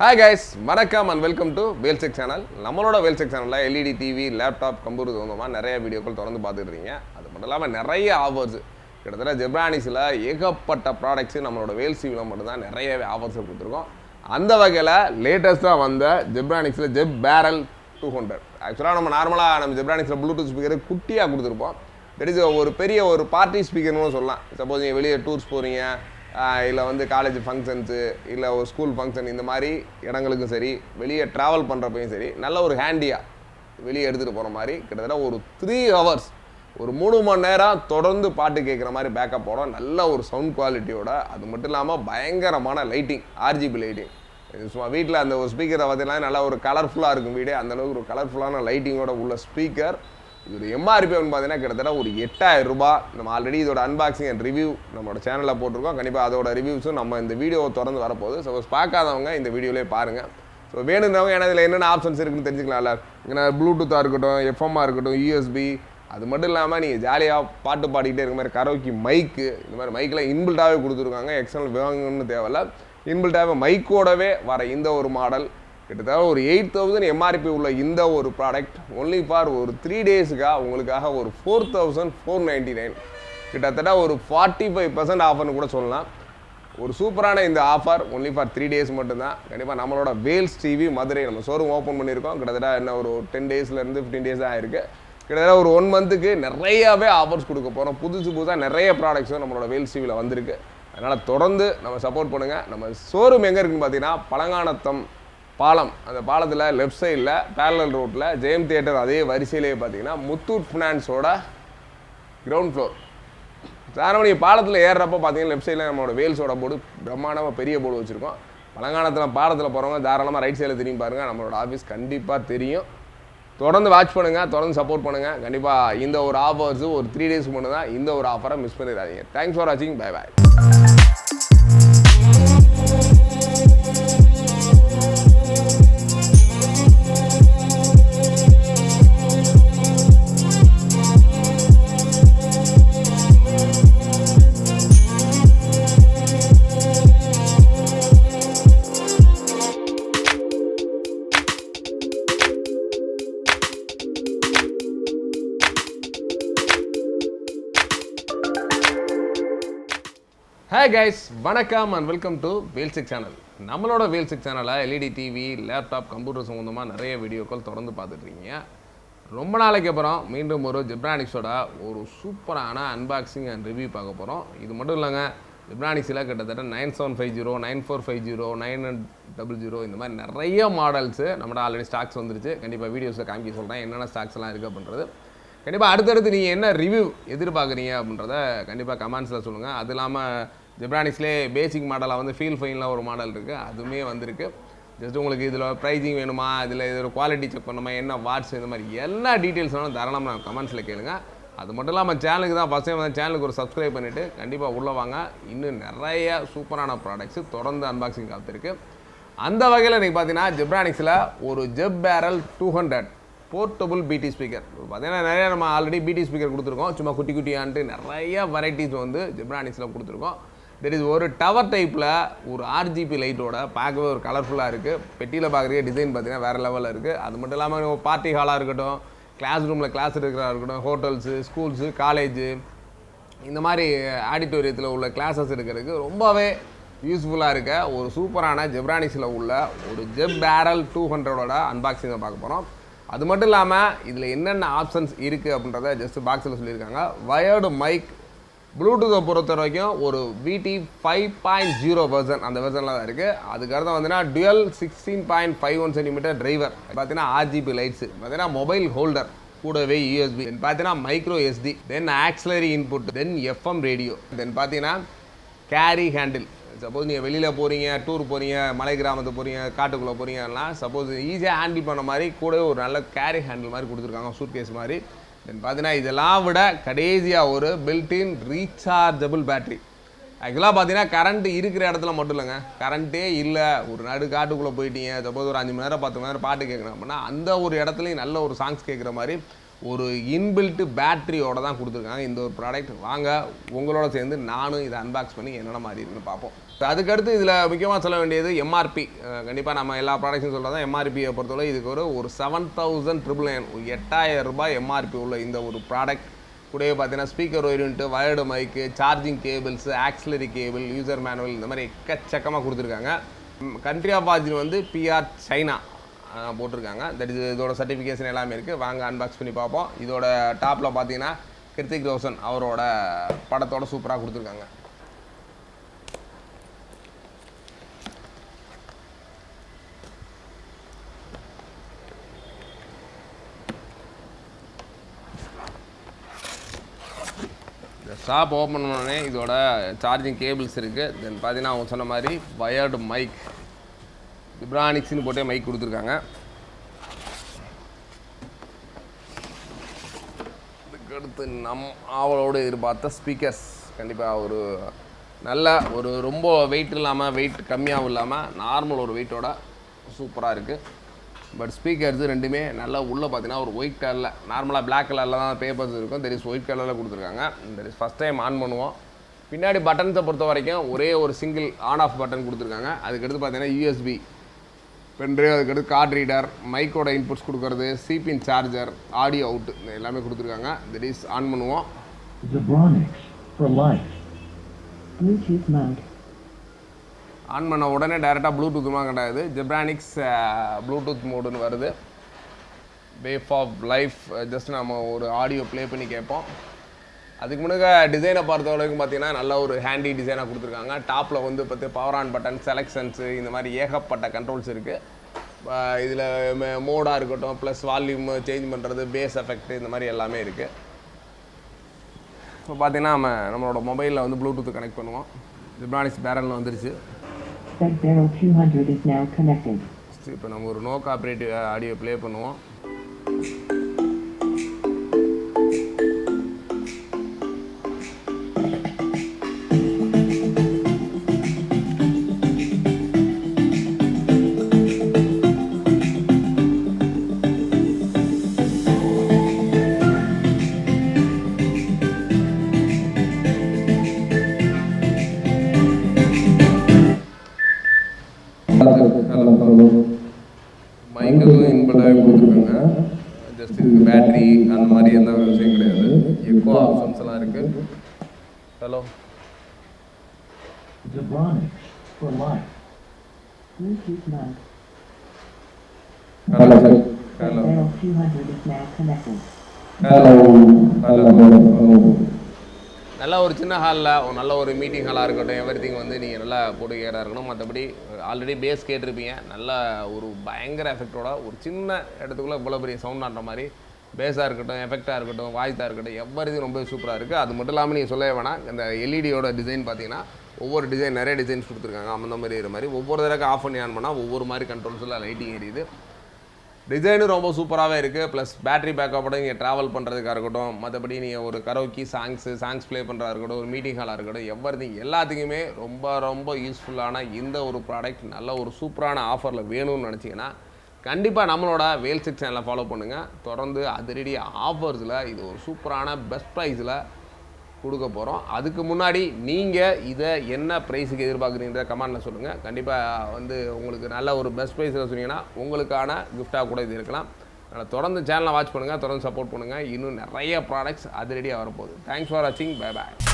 Hi guys, வணக்கம் and welcome to VEL'S channel. நம்மளோட VEL'S channelல LED TV, laptop, computer சம்பந்தமா நிறைய வீடியோக்கள் தொடர்ந்து பார்த்துட்டு இருக்கீங்க. அது மட்டும் இல்லாமல் நிறைய ஆஃபர்ஸ் கிட்டத்தட்ட ஜெப்ரானிக்ஸில் ஏகப்பட்ட ப்ராடக்ட்ஸ் நம்மளோட VEL'S டிவியில் மட்டும்தான் நிறைய ஆஃபர்ஸ் கொடுத்துருக்கோம். அந்த வகையில் லேட்டஸ்ட்டாக வந்த ஜெப்ரானிக்ஸில் ஜெப் பேரல் 200. ஆக்சுவலாக நம்ம நார்மலாக நம்ம ஜெப்ரானிக்ஸில் ப்ளூடூத் ஸ்பீக்கர் குட்டியாக கொடுத்துருப்போம். தட் இஸ் ஒரு பெரிய ஒரு பார்ட்டி ஸ்பீக்கர்னு சொல்லலாம். சப்போஸ் நீங்கள் வெளியே டூர்ஸ் போகிறீங்க, இல்லை வந்து காலேஜ் ஃபங்க்ஷன்ஸு, இல்லை ஒரு ஸ்கூல் ஃபங்க்ஷன், இந்த மாதிரி இடங்களுக்கும் சரி, வெளியே ட்ராவல் பண்ணுறப்பையும் சரி, நல்ல ஒரு ஹேண்டியாக வெளியே எடுத்துகிட்டு போகிற மாதிரி கிட்டத்தட்ட ஒரு 3 hours, ஒரு 3 மணி நேரம் தொடர்ந்து பாட்டு கேட்குற மாதிரி பேக்கப் போடும். நல்ல ஒரு சவுண்ட் குவாலிட்டியோட, அது மட்டும் இல்லாமல் பயங்கரமான லைட்டிங், RGB லைட்டிங். சும்மா வீட்டில் அந்த ஒரு ஸ்பீக்கரை பார்த்தீங்கன்னா நல்லா ஒரு கலர்ஃபுல்லாக இருக்கும் வீடே, அந்தளவுக்கு ஒரு கலர்ஃபுல்லான லைட்டிங்கோட உள்ள ஸ்பீக்கர். இது எம்ஆர்பி பார்த்தீங்கன்னா கிட்டத்தட்ட ஒரு 8000 ரூபாய். நம்ம ஆல்ரெடி இதோட அன்பாக்சிங் அண்ட் ரிவ்யூ நம்மளோட சேனலில் போட்டிருக்கோம். கண்டிப்பாக அதோட ரிவ்யூஸும் நம்ம இந்த வீடியோவை தொடர்ந்து வரப்போகுது. சப்போஸ் பார்க்காதவங்க இந்த வீடியோலேயே பாருங்கள். ஸோ வேணுன்றவங்க ஏன்னா இதில் என்னென்ன ஆப்ஷன்ஸ் இருக்குன்னு தெரிஞ்சுக்கலாம்ல. ஏன்னா ப்ளூடூத்தாக இருக்கட்டும், எஃப்எம்மாக இருக்கட்டும், USB, அது மட்டும் இல்லாமல் நீங்கள் ஜாலியாக பாட்டு பாடிக்கிட்டே இருக்க மாதிரி கரோக்கி மைக்கு, இந்த மாதிரி மைக்கெலாம் இன்பில்ட்டாகவே கொடுத்துருக்காங்க. எக்ஸ்டர்னல் வாங்கணும்னு தேவையில்ல, இன்பில்ட்டாகவே மைக்கோடவே வர இந்த ஒரு மாடல். கிட்டத்தட்ட ஒரு 8000 எம்ஆர்பி உள்ள இந்த ஒரு ப்ராடக்ட் ஒன்லி ஃபார் ஒரு 3 டேஸுக்காக உங்களுக்காக ஒரு 4499. கிட்டத்தட்ட ஒரு 45% ஆஃபர்னு கூட சொல்லலாம். ஒரு சூப்பரான இந்த ஆஃபர் ஒன்லி ஃபார் 3 டேஸ் மட்டும்தான். கண்டிப்பாக நம்மளோட VEL'S TV மதுரை நம்ம ஷோரூம் ஓப்பன் பண்ணியிருக்கோம். கிட்டத்தட்ட என்ன ஒரு 10 டேஸ்லேருந்து 15 டேஸ் தான் இருக்குது. கிட்டத்தட்ட ஒரு 1 மந்த்துக்கு நிறையாவே ஆஃபர்ஸ் கொடுக்க போகிறோம். புதுசாக நிறைய ப்ராடக்ட்ஸும் நம்மளோட VEL'S TVயில் வந்திருக்கு. அதனால் தொடர்ந்து நம்ம சப்போர்ட் பண்ணுங்கள். நம்ம ஷோரூம் எங்கே இருக்குன்னு பார்த்தீங்கன்னா பழங்கானத்தம் பாலம், அந்த பாலத்தில் லெஃப்ட் சைடில் பேரலல் ரோட்டில் ஜெயம் தியேட்டர் அதே வரிசையிலேயே பார்த்தீங்கன்னா முத்தூட் ஃபினான்ஸோட கிரவுண்ட் ஃப்ளோர். சாதாரண நீங்கள் பாலத்தில் ஏறுறப்போ பார்த்தீங்கன்னா லெஃப்ட் சைடில் நம்மளோட VEL'ஸோட போர்டு பிரம்மாண்டமாக பெரிய போர்டு வச்சுருக்கோம். பழங்கானத்தில் பாலத்தில் போகிறவங்க தாராளமாக ரைட் சைடில் திரும்பி பாருங்கள், நம்மளோட ஆஃபீஸ் கண்டிப்பாக தெரியும். தொடர்ந்து வாட்ச் பண்ணுங்கள், தொடர்ந்து சப்போர்ட் பண்ணுங்கள். கண்டிப்பாக இந்த ஒரு ஆஃபர்ஸு ஒரு 3 டேஸ்க்கு மட்டும் தான். இந்த ஒரு ஆஃபரை மிஸ் பண்ணிடாதீங்க. தேங்க்ஸ் ஃபார் வாட்சிங். Bye bye. Hi guys, வணக்கம் and welcome to VEL'S channel. நம்மளோட VEL'S சேனலில் LED TV, லேப்டாப், கம்ப்யூட்டர் சம்மந்தமாக நிறைய வீடியோக்கள் தொடர்ந்து பார்த்துட்ருக்கீங்க. ரொம்ப நாளைக்கு அப்புறம் மீண்டும் ஒரு ஜெப்ரானிக்ஸோட ஒரு சூப்பரான அன்பாக்சிங் அண்ட் ரிவ்யூ பார்க்க போகிறோம். இது மட்டும் இல்லைங்க, ஜெப்ரானிக்ஸில் கிட்டத்தட்ட 9750, 9450, 900 இந்த மாதிரி நிறைய மாடல்ஸு நம்மளோட ஆல்ரெடி ஸ்டாக்ஸ் வந்துருச்சு. கண்டிப்பாக வீடியோஸில் காமிக்க சொல்கிறேன் என்னென்ன ஸ்டாக்ஸ்லாம் இருக்குது அப்படின்றது. கண்டிப்பாக அடுத்தடுத்து நீங்கள் என்ன ரிவ்யூ எதிர்பார்க்குறீங்க அப்படின்றத கண்டிப்பாக கமெண்ட்ஸில் சொல்லுங்கள். அது இல்லாமல் ஜெப்ரானிக்ஸ்லேயே பேசிக் மாடலாக வந்து ஃபீல் ஃபைனில் ஒரு மாடல் இருக்குது, அதுவுமே வந்திருக்கு. ஜஸ்ட் உங்களுக்கு இதில் ப்ரைஸிங் வேணுமா, இதில் இதோட குவாலிட்டி செக் பண்ணுமா, என்ன வாட்ஸ், இந்த மாதிரி எல்லா டீட்டெயில்ஸ் வேணும் தாராளமாக நான் கமெண்ட்ஸில் கேளுங்க. அது மட்டும் இல்லாமல் சேனலுக்கு தான் ஃபஸ்ட் டைம் வந்து சேனலுக்கு ஒரு சப்ஸ்கிரைப் பண்ணிவிட்டு கண்டிப்பாக உள்ளே வாங்க. இன்னும் நிறைய சூப்பரான ப்ராடக்ட்ஸு தொடர்ந்து அன்பாக்சிங் காத்திருக்கு. அந்த வகையில் இன்றைக்கி பார்த்தீங்கன்னா ஜெப்ரானிக்ஸில் ஒரு ஜெப் பேரல் 200 போர்ட்டபுள் பிடி ஸ்பீக்கர் பார்த்தீங்கன்னா நிறையா நம்ம ஆல்ரெடி பிடி ஸ்பீக்கர் கொடுத்துருக்கோம். சும்மா குட்டி குட்டியான்ட்டு நிறைய வெரைட்டிஸ் வந்து ஜெப்ரானிக்ஸில் கொடுத்துருக்கோம். தெர் இஸ் ஒரு டவர் டைப்பில் ஒரு RGB லைட்டோட பார்க்கவே ஒரு கலர்ஃபுல்லாக இருக்குது. பெட்டியில் பார்க்குறதுக்கே டிசைன் பார்த்தீங்கன்னா வேறு லெவலில் இருக்குது. அது மட்டும் இல்லாமல் பார்ட்டி ஹாலாக இருக்கட்டும், கிளாஸ் ரூமில் கிளாஸ் எடுக்கிறதா இருக்கட்டும், ஹோட்டல்ஸு, ஸ்கூல்ஸு, காலேஜு, இந்த மாதிரி ஆடிட்டோரியத்தில் உள்ள கிளாஸஸ் எடுக்கிறதுக்கு ரொம்பவே யூஸ்ஃபுல்லாக இருக்க ஒரு சூப்பரான ஜெப்ரானிக்ஸில் உள்ள ஒரு ஜெப் பேரல் 200ஓட அன்பாக்சிங்கை பார்க்க போகிறோம். அது மட்டும் இல்லாமல் இதில் என்னென்ன ஆப்ஷன்ஸ் இருக்குது அப்படின்றத ஜஸ்ட் பாக்ஸில் சொல்லியிருக்காங்க. வயர்டு மைக், ப்ளூடூத்தை பொறுத்த வரைக்கும் ஒரு VT 5.0 வெர்சன், அந்த வெர்சனில் தான் இருக்குது. அதுக்கடுத்து பார்த்தீங்கன்னா டுவல் 16.51 சென்டிமீட்டர் டிரைவர், பார்த்தீங்கன்னா RGB லைட்ஸு, பார்த்தீங்கன்னா மொபைல் ஹோல்டர், கூடவே USB, தென் பார்த்தீங்கன்னா மைக்ரோ SD, தென் ஆக்சிலரி இன்புட், தென் FM ரேடியோ, தென் பார்த்தீங்கன்னா கேரி ஹேண்டில். சப்போஸ் நீங்கள் வெளியில் போகிறீங்க, டூர் போகிறீங்க, மலை கிராமத்துக்கு போகிறீங்க, காட்டுக்குள்ளே போகிறீங்கன்னா சப்போஸ் ஈஸியாக ஹேண்டில் பண்ண மாதிரி கூட ஒரு நல்ல கேரி ஹேண்டில் மாதிரி கொடுத்துருக்காங்க, சூட்கேஸ் மாதிரி. தென் பார்த்தீங்கன்னா இதெல்லாம் விட கடைசியாக ஒரு பில்டின் ரீசார்ஜபிள் பேட்ரி. ஆக்சுவலாக பார்த்தீங்கன்னா கரண்ட் இருக்கிற இடத்துல மட்டும் இல்லைங்க, கரண்ட்டே இல்லை, ஒரு நடு காட்டுக்குள்ளே போயிட்டீங்க, சப்போஸ் ஒரு 5 மணி நேரம் 10 மணி நேரம் பாட்டு கேட்கணும் அப்படின்னா அந்த ஒரு இடத்துலையும் நல்ல ஒரு சாங்ஸ் கேட்குற மாதிரி ஒரு இன்பில்ட் பேட்டரியோட தான் கொடுத்துருக்காங்க இந்த ஒரு ப்ராடக்ட். வாங்க உங்களோட சேர்ந்து நானும் இதை அன்பாக்ஸ் பண்ணி என்னென்ன மாதிரி இருக்குன்னு பார்ப்போம். அதுக்கடுத்து இதில் முக்கியமாக சொல்ல வேண்டியது எம்ஆர்பி. கண்டிப்பாக நம்ம எல்லா ப்ராடக்ட்ஸும் சொல்கிறது தான் எம்ஆர்பியை பொறுத்தவரை இதுக்கு ஒரு 7,999 8,000 ரூபாய் எம்ஆர்பி உள்ள இந்த ஒரு ப்ராடக்ட். கூடவே பார்த்தீங்கன்னா ஸ்பீக்கர் ஓரியன்ட்டு, wired mic, charging cables, auxiliary cable, user manual இந்த மாதிரி எக்கச்சக்கமாக கொடுத்துருக்காங்க. கண்ட்ரி ஆஃப் ஆர்ஜின் வந்து PR சைனா போட்டிருக்காங்க. தட் இஸ் இதோட சர்டிஃபிகேஷன் எல்லாமே இருக்குது. வாங்க அன்பாக்ஸ் பண்ணி பார்ப்போம். இதோட டாப்பில் பார்த்தீங்கன்னா கிருத்திக் ரோஷன் அவரோட படத்தோட சூப்பராக கொடுத்துருக்காங்க. ஷாப் ஓப்பன் பண்ணோடனே இதோட சார்ஜிங் கேபிள்ஸ் இருக்குது. தென் பார்த்தீங்கன்னா அவங்க சொன்ன மாதிரி வயர்டு மைக், விப்ரானிக்ஸ்னு போட்டே மைக் கொடுத்துருக்காங்க. அதுக்கடுத்து அவளோடு எதிர்பார்த்த ஸ்பீக்கர்ஸ். கண்டிப்பாக ஒரு நல்ல ரொம்ப வெயிட் இல்லாமல், வெயிட் கம்மியாகவும் இல்லாமல், நார்மல் ஒரு வெயிட்டோட சூப்பராக இருக்குது. பட் ஸ்பீக்கர்ஸ் ரெண்டுமே நல்லா உள்ளே பார்த்தீங்கன்னா ஒரு ஒயிட் கலரில், நார்மலாக பிளாக் கலரில் தான் பேப்பர்ஸ் இருக்கும். தெர் இஸ் ஒயிட் கலரில் கொடுத்துருக்காங்க. There is first time on பண்ணுவோம். பின்னாடி பட்டன்ஸை பொறுத்த வரைக்கும் ஒரே ஒரு சிங்கிள் ஆன் ஆஃப் பட்டன் கொடுத்துருக்காங்க. அதுக்கடுத்து பார்த்தீங்கன்னா USB பென்ட்ரைவ், அதுக்கடுத்து கார்ட் ரீடர், மைக்கோட இன்புட்ஸ் கொடுக்குறது, சிபின் சார்ஜர், ஆடியோ அவுட் எல்லாமே கொடுத்துருக்காங்க. தெர் இஸ் ஆன் பண்ணுவோம். ஆன் பண்ண உடனே டேரெக்டாக ப்ளூடூத்துமாக கிடையாது, ஜெப்ரானிக்ஸ் ப்ளூடூத் மோடுன்னு வருது. வேவ் ஆஃப் லைஃப் ஜஸ்ட் நம்ம ஒரு ஆடியோ ப்ளே பண்ணி கேட்போம். அதுக்கு முன்னாடி டிசைனை பொறுத்த வரைக்கும் பார்த்தீங்கன்னா நல்ல ஒரு ஹேண்டி டிசைனாக கொடுத்துருக்காங்க. டாப்பில் வந்து பார்த்து பவர் ஆன் பட்டன், செலெக்ஷன்ஸு இந்த மாதிரி ஏகப்பட்ட கண்ட்ரோல்ஸ் இருக்குது. இதில் மோடாக இருக்கட்டும், ப்ளஸ் வால்யூம் சேஞ்ச் பண்ணுறது, பேஸ் எஃபெக்ட் இந்த மாதிரி எல்லாமே இருக்குது. இப்போ பார்த்தீங்கன்னா நம்மளோட மொபைலில் வந்து ப்ளூடூத்து கனெக்ட் பண்ணுவோம். ஜெப்ரானிக்ஸ் பேரலில் வந்துருச்சு. Barrel 200 is now connected. இப்போ நம்ம ஒரு நோ காப்பரேட்டிவ் ஆடியோ ப்ளே பண்ணுவோம். மைக்கும் இன்புட்டாக கொடுத்துருக்காங்க. ஜஸ்ட் இதுக்கு பேட்ரி அந்த மாதிரி எந்த ஒரு விஷயம் கிடையாது. எக்கோ ஆப்ஷன்ஸ் எல்லாம் இருக்கு. ஹலோ நல்ல ஒரு சின்ன ஹாலில் நல்ல ஒரு மீட்டிங் ஹாலாக இருக்கட்டும், எவ்ரிதிங் வந்து நீங்கள் நல்லா போட்டுக்கிட்டே இருக்கணும். மற்றபடி ஆல்ரெடி பேஸ் கேட்டிருப்பீங்க, நல்ல ஒரு பயங்கர எஃபெக்டோட ஒரு சின்ன இடத்துக்குள்ளே இவ்வளோ பெரிய சவுண்ட் ஆடுற மாதிரி பேஸாக இருக்கட்டும், எஃபெக்டாக இருக்கட்டும், வாய்ஸாக இருக்கட்டும், எவ்ரிதிங் ரொம்ப சூப்பராக இருக்குது. அது மட்டும் இல்லாமல் நீங்கள் சொல்லவே வேணாம், இந்த எல்இடியோட டிசைன் பார்த்தீங்கன்னா ஒவ்வொரு டிசைன் நிறைய டிசைன்ஸ் கொடுத்துருக்காங்க. அந்த மாதிரி இருக்கிற மாதிரி ஒவ்வொரு தடவை ஆஃப் பண்ணி ஆன் பண்ணால் ஒவ்வொரு மாதிரி கண்ட்ரோல்ஸில் லைட்டிங் எரியுது. டிசைனும் ரொம்ப சூப்பராகவே இருக்குது. ப்ளஸ் பேட்டரி பேக்கப்போட நீங்கள் ட்ராவல் பண்ணுறதுக்காக இருக்கட்டும், மற்றபடி நீங்கள் ஒரு கரோக்கி சாங்ஸ் ப்ளே பண்ணுறதா இருக்கட்டும், ஒரு மீட்டிங் ஹாலாக இருக்கட்டும், எவ்ரிதிங் எல்லாத்துக்குமே ரொம்ப ரொம்ப யூஸ்ஃபுல்லான இந்த ஒரு ப்ராடக்ட் நல்ல ஒரு சூப்பரான ஆஃபரில் வேணும்னு நினச்சிங்கன்னா கண்டிப்பாக நம்மளோட வேல்ஸ் சேனலை ஃபாலோ பண்ணுங்கள். தொடர்ந்து அதிரடி ஆஃபர்ஸில் இது ஒரு சூப்பரான பெஸ்ட் ப்ரைஸில் கொடுக்க போகிறோம். அதுக்கு முன்னாடி நீங்கள் இதை என்ன ப்ரைஸுக்கு எதிர்பார்க்குறீங்கிற கமெண்ட்டில் சொல்லுங்கள். கண்டிப்பாக வந்து உங்களுக்கு நல்ல ஒரு பெஸ்ட் ப்ரைஸில் சொன்னீங்கன்னா உங்களுக்கான கிஃப்டாக கூட இது இருக்கலாம். அதனால் தொடர்ந்து சேனலை வாட்ச் பண்ணுங்கள், தொடர்ந்து சப்போர்ட் பண்ணுங்கள். இன்னும் நிறைய ப்ராடக்ட்ஸ் அதிரடியாக வரப்போகுது. தேங்க்ஸ் ஃபார் வாட்சிங். Bye bye.